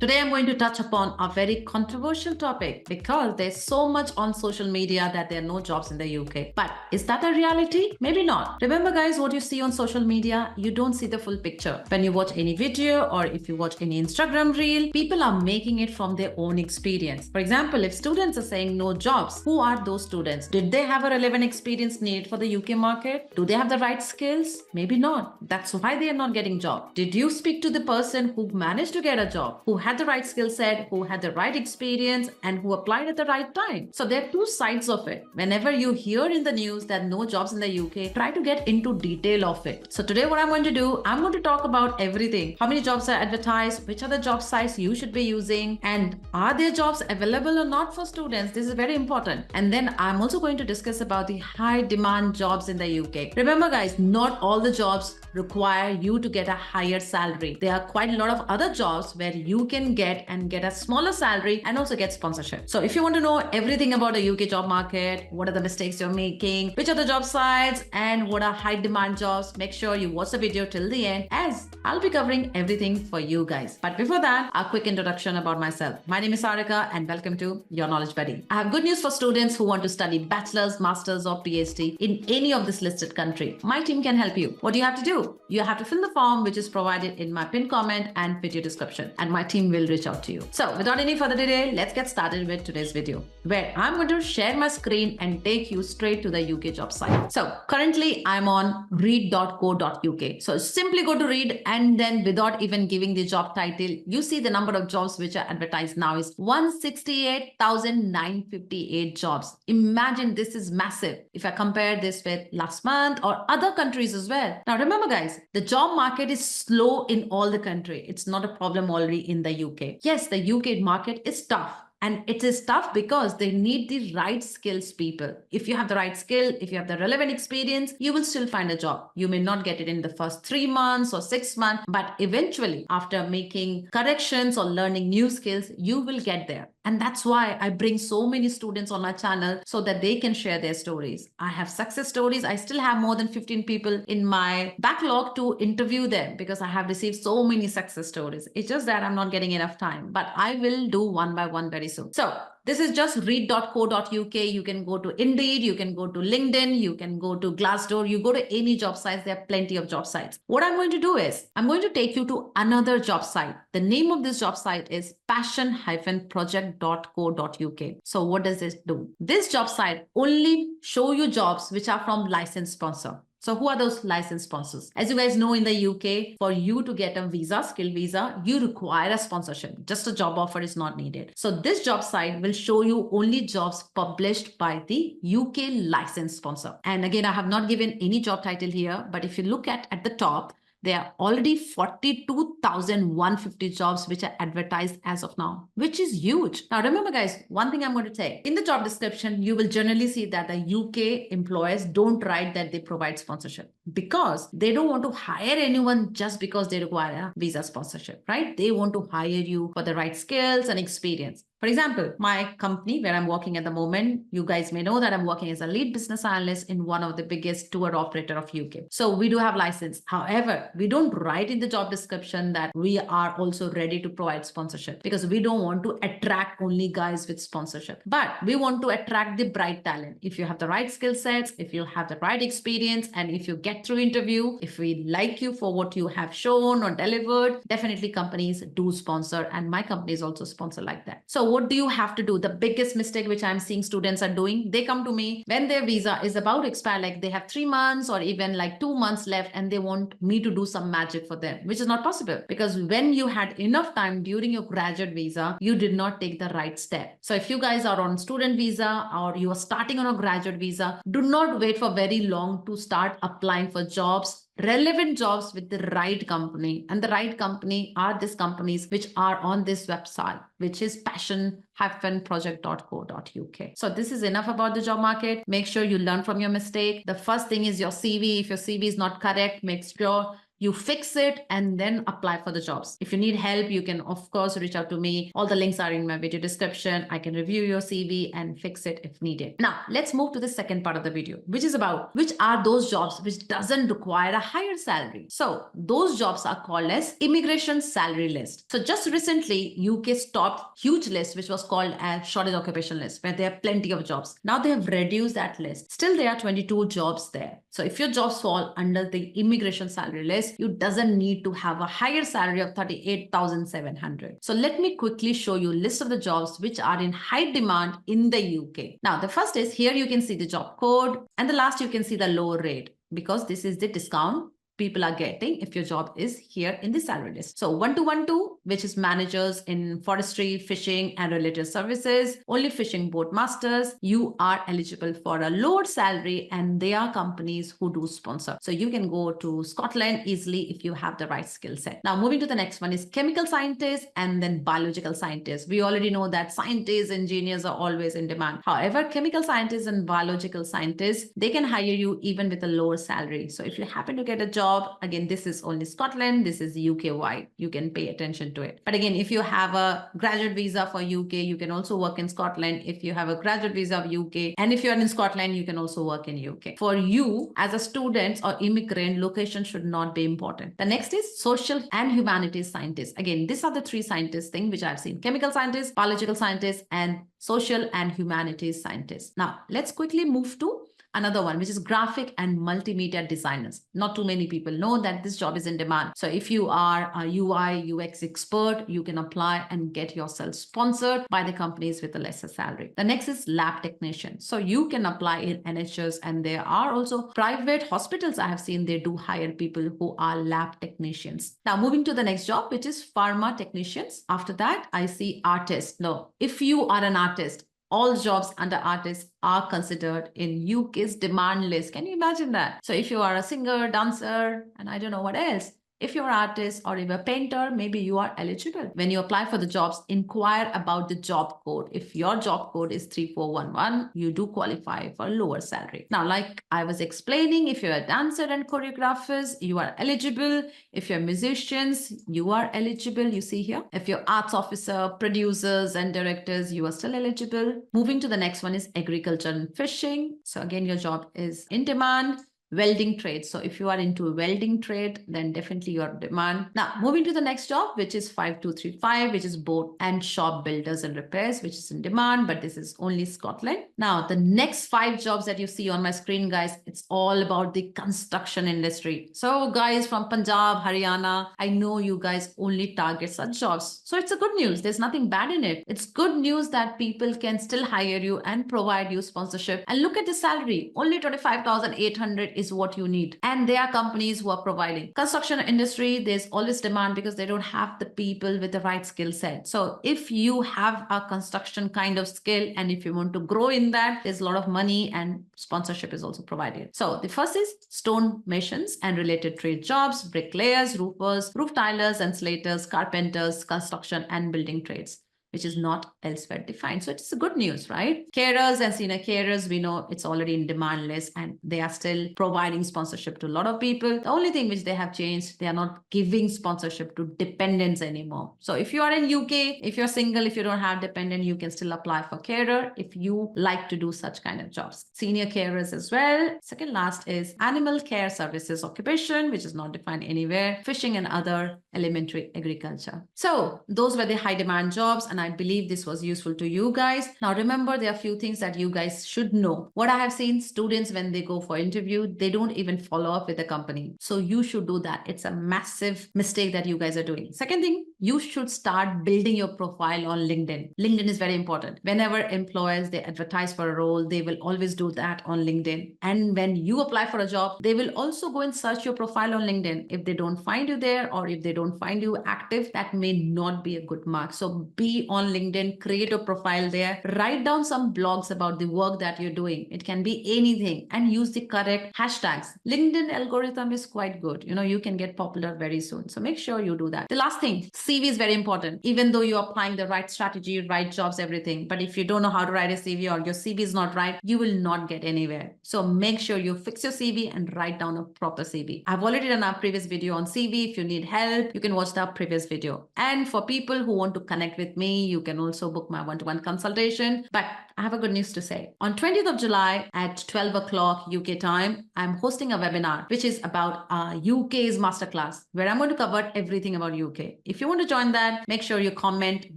Today I'm going to touch upon a very controversial topic because there's so much on social media that there are no jobs in the UK. But is that a reality? Maybe not. Remember guys, what you see on social media, you don't see the full picture. When you watch any video or if you watch any Instagram reel, people are making it from their own experience. For example, if students are saying no jobs, who are those students? Did they have a relevant experience needed for the UK market? Do they have the right skills? Maybe not. That's why they are not getting jobs. Did you speak to the person who managed to get a job, who had the right skill set, who had the right experience, and who applied at the right time? So there are two sides of it. Whenever you hear in the news that no jobs in the UK, try to get into detail of it. So today what I'm going to do, I'm going to talk about everything. How many jobs are advertised, which are the job sites you should be using, and are there jobs available or not for students? This is very important. And then I'm also going to discuss about the high demand jobs in the UK. Remember guys, not all the jobs require you to get a higher salary. There are quite a lot of other jobs where you can get a smaller salary and also get sponsorship. So if you want to know everything about the UK job market, what are the mistakes you're making, which are the job sites, and what are high demand jobs, make sure you watch the video till the end, as I'll be covering everything for you guys. But before that, a quick introduction about myself. My name is Sarica and welcome to Your Knowledge Buddy. I have good news for students who want to study bachelor's, master's or PhD in any of this listed country. My team can help you. What do you have to do? You have to fill the form which is provided in my pinned comment and video description, and my team will reach out to you. So without any further delay, let's get started with today's video, where I'm going to share my screen and take you straight to the UK job site. So currently I'm on read.co.uk. So simply go to read, and then without even giving the job title, you see the number of jobs which are advertised now is 168,958 jobs. Imagine, this is massive if I compare this with last month or other countries as well. Now remember guys, the job market is slow in all the country. It's not a problem already in the UK. Yes, the UK market is tough. And it is tough because they need the right skills people. If you have the right skill, if you have the relevant experience, you will still find a job. You may not get it in the first 3 months or 6 months, but eventually after making corrections or learning new skills, you will get there. And that's why I bring so many students on my channel so that they can share their stories. I have success stories. I still have more than 15 people in my backlog to interview them because I have received so many success stories. It's just that I'm not getting enough time, but I will do one by one very soon. So this is just read.co.uk. You can go to Indeed, you can go to LinkedIn, you can go to Glassdoor, you go to any job sites. There are plenty of job sites. What I'm going to do is I'm going to take you to another job site. The name of this job site is passion-project.co.uk. So what does this do? This job site only show you jobs which are from licensed sponsor. So who are those licensed sponsors? As you guys know, in the UK, for you to get a visa, skill visa, you require a sponsorship. Just a job offer is not needed. So this job site will show you only jobs published by the UK licensed sponsor. And again, I have not given any job title here, but if you look at the top, there are already 42,150 jobs which are advertised as of now, which is huge. Now, remember guys, one thing I'm going to tell, in the job description, you will generally see that the UK employers don't write that they provide sponsorship because they don't want to hire anyone just because they require a visa sponsorship, right? They want to hire you for the right skills and experience. For example, my company where I'm working at the moment, you guys may know that I'm working as a lead business analyst in one of the biggest tour operator of UK. So we do have license. However, we don't write in the job description that we are also ready to provide sponsorship because we don't want to attract only guys with sponsorship. But we want to attract the bright talent. If you have the right skill sets, if you have the right experience, and if you get through interview, if we like you for what you have shown or delivered, definitely companies do sponsor, and my company is also sponsor like that. So what do you have to do? The biggest mistake which I'm seeing students are doing, they come to me when their visa is about to expire, like they have 3 months or even like 2 months left, and they want me to do some magic for them, which is not possible because when you had enough time during your graduate visa, you did not take the right step. So if you guys are on student visa or you are starting on a graduate visa, do not wait for very long to start applying for jobs, relevant jobs with the right company. And the right company are these companies which are on this website, which is passion-project.co.uk. So this is enough about the job market. Make sure you learn from your mistake. The first thing is your CV. If your CV is not correct, make sure You fix it and then apply for the jobs. If you need help, you can of course reach out to me. All the links are in my video description. I can review your CV and fix it if needed. Now, let's move to the second part of the video, which is about which are those jobs which doesn't require a higher salary. So those jobs are called as immigration salary list. So just recently, UK stopped huge list, which was called as shortage occupation list, where there are plenty of jobs. Now they have reduced that list. Still, there are 22 jobs there. So if your jobs fall under the immigration salary list, you doesn't need to have a higher salary of 38,700. So let me quickly show you a list of the jobs which are in high demand in the UK. Now, the first is here you can see the job code, and the last you can see the lower rate, because this is the discount people are getting if your job is here in the salary list. So 1212, which is managers in forestry, fishing and related services, only fishing boat masters, you are eligible for a lower salary, and they are companies who do sponsor. So you can go to Scotland easily if you have the right skill set. Now moving to the next one is chemical scientists and then biological scientists. We already know that scientists, engineers are always in demand. However, chemical scientists and biological scientists, they can hire you even with a lower salary. So if you happen to get a job, again, this is only Scotland, this is UK wide, you can pay attention to it. But again, if you have a graduate visa for UK, you can also work in Scotland. If you have a graduate visa of UK, and if you're in Scotland, you can also work in UK. For you as a student or immigrant, location should not be important. The next is social and humanities scientists. Again, these are the three scientists thing which I've seen: chemical scientists, biological scientists, and social and humanities scientists. Now let's quickly move to another one, which is graphic and multimedia designers. Not too many people know that this job is in demand. So if you are a UI, UX expert, you can apply and get yourself sponsored by the companies with a lesser salary. The next is lab technician. So you can apply in NHS, and there are also private hospitals I have seen they do hire people who are lab technicians. Now moving to the next job, which is pharma technicians. After that, I see artists. No, if you are an artist, all jobs under artists are considered in UK's demand list. Can you imagine that? So if you are a singer, dancer, and I don't know what else, if you're an artist or even a painter, maybe you are eligible. When you apply for the jobs, inquire about the job code. If your job code is 3411, you do qualify for a lower salary. Now, like I was explaining, if you're a dancer and choreographers, you are eligible. If you're musicians, you are eligible. You see here. If you're arts officer, producers and directors, you are still eligible. Moving to the next one is agriculture and fishing. So again, your job is in demand. Welding trade. So if you are into a welding trade, then definitely you're in demand. Now, moving to the next job, which is 5235, which is boat and shop builders and repairs, which is in demand, but this is only Scotland. Now, the next 5 jobs that you see on my screen, guys, it's all about the construction industry. So guys from Punjab, Haryana, I know you guys only target such jobs. So it's a good news. There's nothing bad in it. It's good news that people can still hire you and provide you sponsorship. And look at the salary, only 25,800 is what you need. And there are companies who are providing. Construction industry, there's always demand because they don't have the people with the right skill set. So if you have a construction kind of skill and if you want to grow in that, there's a lot of money and sponsorship is also provided. So the first is stone masons and related trade jobs, bricklayers, roofers, roof tilers and slaters, carpenters, construction and building trades, which is not elsewhere defined. So it's good news, right? Carers and senior carers, we know it's already in demand list and they are still providing sponsorship to a lot of people. The only thing which they have changed, they are not giving sponsorship to dependents anymore. So if you are in UK, if you're single, if you don't have dependent, you can still apply for carer if you like to do such kind of jobs. Senior carers as well. Second last is animal care services occupation, which is not defined anywhere, fishing and other elementary agriculture. So those were the high demand jobs, and I believe this was useful to you guys. Now remember, there are a few things that you guys should know. What I have seen, students when they go for interview, they don't even follow up with the company. So you should do that. It's a massive mistake that you guys are doing. Second thing, you should start building your profile on LinkedIn. LinkedIn is very important. Whenever employers, they advertise for a role, they will always do that on LinkedIn. And when you apply for a job, they will also go and search your profile on LinkedIn. If they don't find you there, or if they don't find you active, that may not be a good mark. So be on LinkedIn, create a profile there, write down some blogs about the work that you're doing. It can be anything, and use the correct hashtags. LinkedIn algorithm is quite good. You know, you can get popular very soon. So make sure you do that. The last thing, CV is very important. Even though you're applying the right strategy, right jobs, everything. But if you don't know how to write a CV or your CV is not right, you will not get anywhere. So make sure you fix your CV and write down a proper CV. I've already done a previous video on CV. If you need help, you can watch the previous video. And for people who want to connect with me, you can also book my one-to-one consultation. But I have a good news to say. On 20th of July at 12 o'clock UK time, I'm hosting a webinar, which is about UK's masterclass, where I'm going to cover everything about UK. If you want to join that, make sure you comment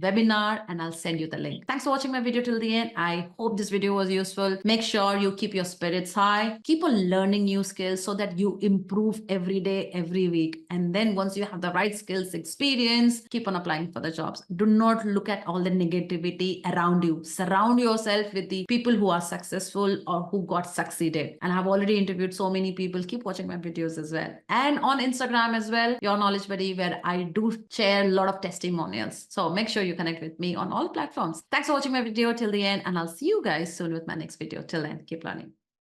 webinar and I'll send you the link. Thanks for watching my video till the end. I hope this video was useful. Make sure you keep your spirits high. Keep on learning new skills so that you improve every day, every week. And then once you have the right skills, experience, keep on applying for the jobs. Do not look at all the negativity around you. Surround yourself with the people who are successful or who got succeeded. And I've already interviewed so many people. Keep watching my videos as well. And on Instagram as well, Your Knowledge Buddy, where I do share a lot of testimonials. So make sure you connect with me on all platforms. Thanks for watching my video till the end, and I'll see you guys soon with my next video. Till then, keep learning.